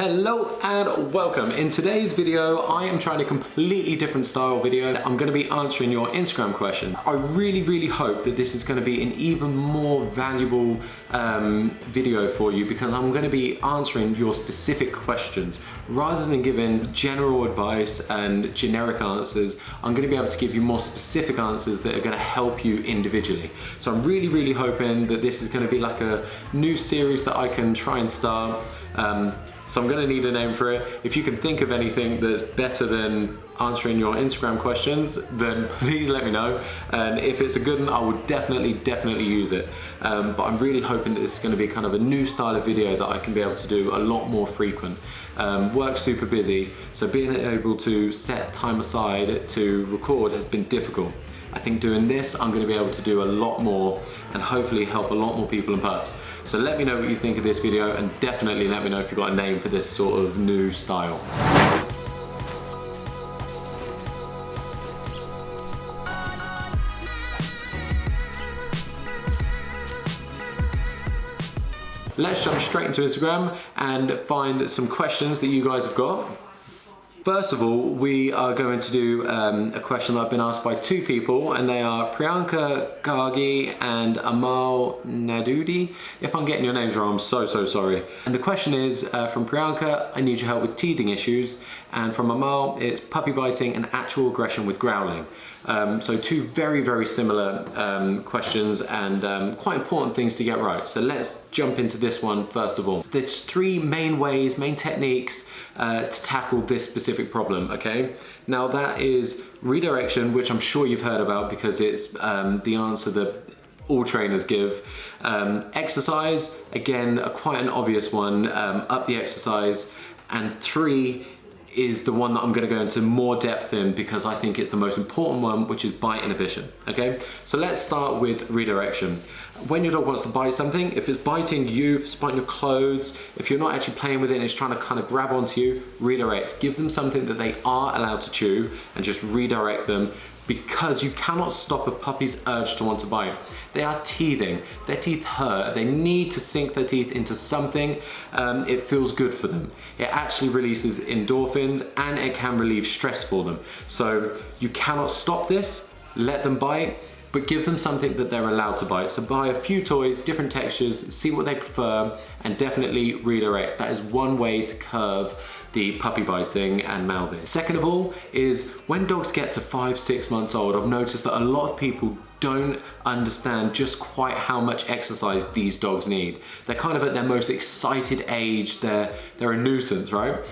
Hello and welcome. In today's video, I am trying a completely different style video. I'm going to be answering your Instagram question. I really hope that this is going to be an even more valuable video for you because I'm going to be answering your specific questions. Rather than giving general advice and generic answers, I'm going to be able to give you more specific answers that are going to help you individually. So I'm really hoping that this is going to be like a new series that I can try and start. So I'm going to need a name for it. If you can think of anything that's better than answering your Instagram questions, then please let me know. And if it's a good one, I will definitely use it. But I'm really hoping that this is going to be kind of a new style of video that I can be able to do a lot more frequent. Work's super busy, so being able to set time aside to record has been difficult. I think doing this, I'm going to be able to do a lot more and hopefully help a lot more people and pups. So let me know what you think of this video and definitely let me know if you've got a name for this sort of new style. Let's jump straight into Instagram and find some questions that you guys have got. First of all, we are going to do a question that I've been asked by two people, and they are Priyanka Gargi and Amal Nadudi. If I'm getting your names wrong, I'm so sorry. And the question is, from Priyanka, I need your help with teething issues, and from Amal, it's puppy biting and actual aggression with growling. So two very similar questions and quite important things to get right. So let's jump into this one first of all. There's three main ways, main techniques to tackle this specific problem, okay? Now that is redirection, which I'm sure you've heard about because it's the answer that all trainers give. Exercise, again, quite an obvious one, up the exercise. And three is the one that I'm going to go into more depth in because I think it's the most important one, which is bite inhibition, okay? So let's start with redirection. When your dog wants to bite something, if it's biting you, if it's biting your clothes, if you're not actually playing with it and it's trying to kind of grab onto you, redirect. Give them something that they are allowed to chew and just redirect them, because you cannot stop a puppy's urge to want to bite. They are teething, their teeth hurt, they need to sink their teeth into something. It feels good for them. It actually releases endorphins and it can relieve stress for them. So you cannot stop this, let them bite, but give them something that they're allowed to bite. So buy a few toys, different textures, see what they prefer, and definitely redirect. That is one way to curb the puppy biting and mouthing. Second of all is when dogs get to 5-6 months old, I've noticed that a lot of people don't understand just quite how much exercise these dogs need. They're kind of at their most excited age, they're a nuisance, right?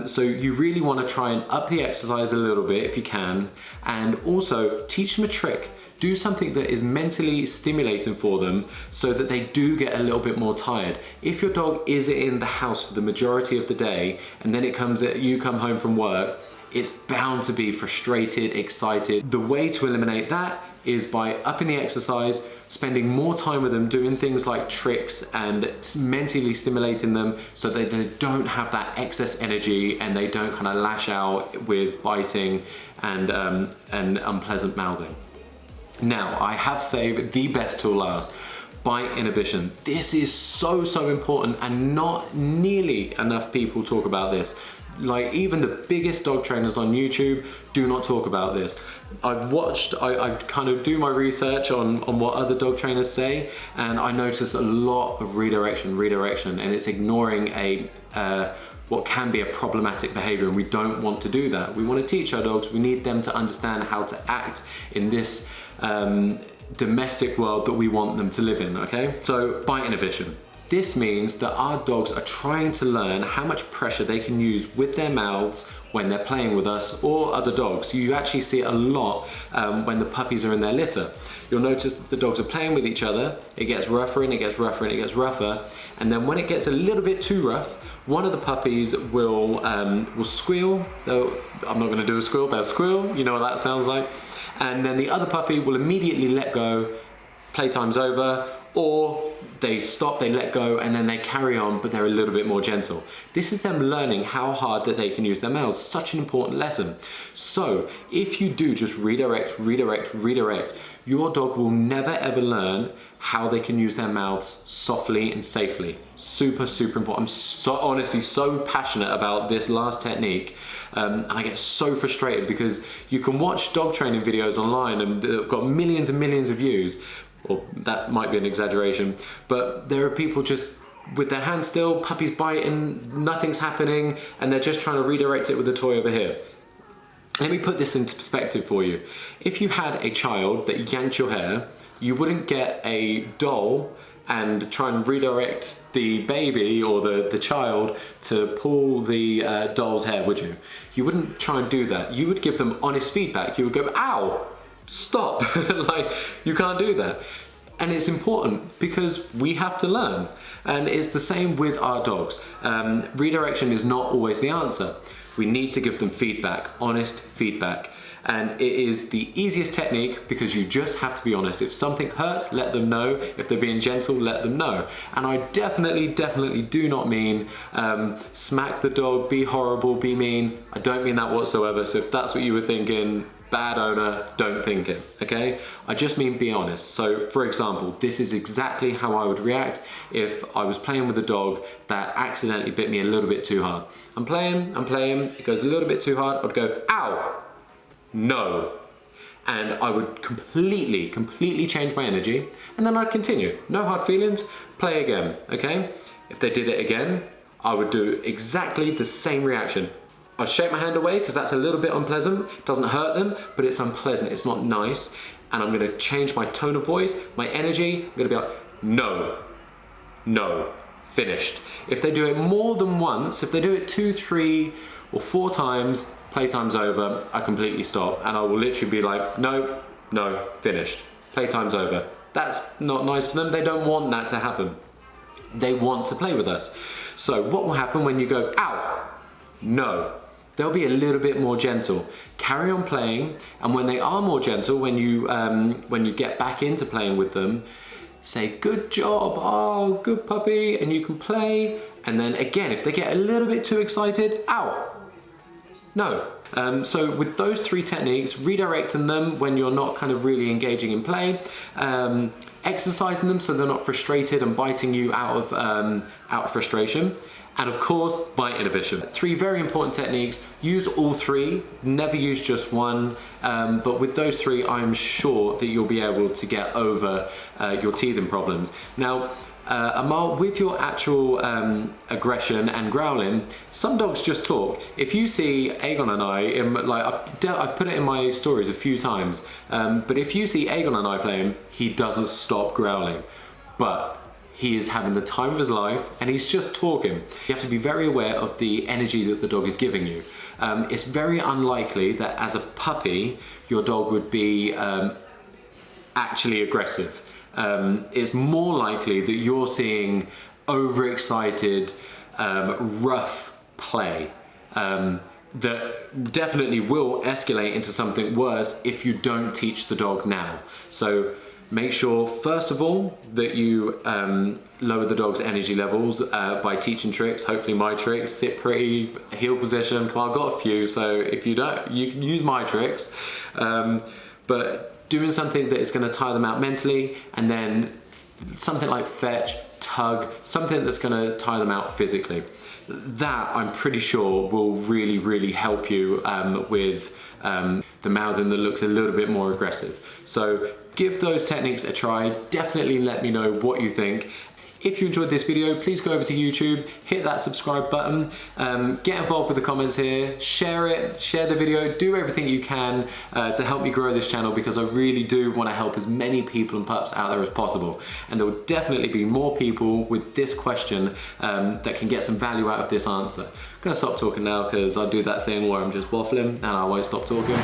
So you really want to try and up the exercise a little bit if you can, and also teach them a trick. Do something that is mentally stimulating for them so that they do get a little bit more tired. If your dog is in the house for the majority of the day and then you come home from work, it's bound to be frustrated, excited. The way to eliminate that is by upping the exercise, spending more time with them, doing things like tricks and mentally stimulating them so that they don't have that excess energy and they don't kind of lash out with biting and unpleasant mouthing. Now, I have saved the best till last, bite inhibition. This is so important and not nearly enough people talk about this. Like even the biggest dog trainers on YouTube do not talk about this. I kind of do my research on what other dog trainers say, and I notice a lot of redirection, and it's ignoring what can be a problematic behavior, and we don't want to do that. We want to teach our dogs, we need them to understand how to act in this domestic world that we want them to live in, okay? So bite inhibition. This means that our dogs are trying to learn how much pressure they can use with their mouths when they're playing with us or other dogs. You actually see it a lot when the puppies are in their litter. You'll notice that the dogs are playing with each other. It gets rougher and it gets rougher and it gets rougher. And then when it gets a little bit too rough, one of the puppies will squeal. I'm not gonna do a squeal, they'll squeal. You know what that sounds like. And then the other puppy will immediately let go, playtime's over, or they stop, they let go, and then they carry on, but they're a little bit more gentle. This is them learning how hard that they can use their mouths. Such an important lesson. So if you do just redirect, redirect, redirect, your dog will never ever learn how they can use their mouths softly and safely. Super, super important. I'm so honestly so passionate about this last technique. And I get so frustrated because you can watch dog training videos online and they've got millions and millions of views. Or that might be an exaggeration, but there are people just with their hands still, puppies biting, nothing's happening, and they're just trying to redirect it with a toy over here. Let me put this into perspective for you. If you had a child that yanked your hair, you wouldn't get a doll and try and redirect the baby or the child to pull the doll's hair, would you? You wouldn't try and do that. You would give them honest feedback. You would go, ow, stop. Like, you can't do that. And it's important because we have to learn. And it's the same with our dogs. Redirection is not always the answer. We need to give them feedback, honest feedback. And it is the easiest technique because you just have to be honest. If something hurts, let them know. If they're being gentle, let them know. And I definitely do not mean smack the dog, be horrible, be mean. I don't mean that whatsoever. So if that's what you were thinking, bad owner, don't think it, okay? I just mean be honest. So for example, this is exactly how I would react if I was playing with a dog that accidentally bit me a little bit too hard. I'm playing, it goes a little bit too hard, I'd go, ow, no. And I would completely change my energy, and then I'd continue. No hard feelings, play again, okay? If they did it again, I would do exactly the same reaction. I'd shake my hand away because that's a little bit unpleasant. It doesn't hurt them, but it's unpleasant, it's not nice. And I'm gonna change my tone of voice, my energy. I'm gonna be like, no, no, finished. If they do it more than once, if they do it 2, 3, or 4 times, playtime's over, I completely stop. And I will literally be like, no, no, finished. Playtime's over. That's not nice for them. They don't want that to happen. They want to play with us. So what will happen when you go, ow, no? They'll be a little bit more gentle. Carry on playing, and when they are more gentle, when you get back into playing with them, say, good job, oh, good puppy, and you can play. And then again, if they get a little bit too excited, ow, no. So with those 3 techniques, redirecting them when you're not kind of really engaging in play, exercising them so they're not frustrated and biting you out of frustration, and of course, bite inhibition. 3 very important techniques. Use all 3, never use just one. But with those 3, I'm sure that you'll be able to get over your teething problems. Now, Amal, with your actual aggression and growling, some dogs just talk. If you see Aegon and I've put it in my stories a few times, but if you see Aegon and I playing, he doesn't stop growling. But he is having the time of his life and he's just talking. You have to be very aware of the energy that the dog is giving you. It's very unlikely that as a puppy, your dog would be actually aggressive. It's more likely that you're seeing overexcited, rough play that definitely will escalate into something worse if you don't teach the dog now. So make sure, first of all, that you lower the dog's energy levels by teaching tricks. Hopefully my tricks, sit pretty, heel position. Come on, I've got a few, so if you don't, you can use my tricks. But doing something that is gonna tire them out mentally, and then something like fetch, tug, something that's gonna tire them out physically. That, I'm pretty sure, will really help you with the mouthing that looks a little bit more aggressive. So give those techniques a try. Definitely let me know what you think. If you enjoyed this video, please go over to YouTube, hit that subscribe button, get involved with the comments here, share it, share the video, do everything you can to help me grow this channel, because I really do want to help as many people and pups out there as possible. And there will definitely be more people with this question that can get some value out of this answer. I'm gonna stop talking now because I do that thing where I'm just waffling and I won't stop talking.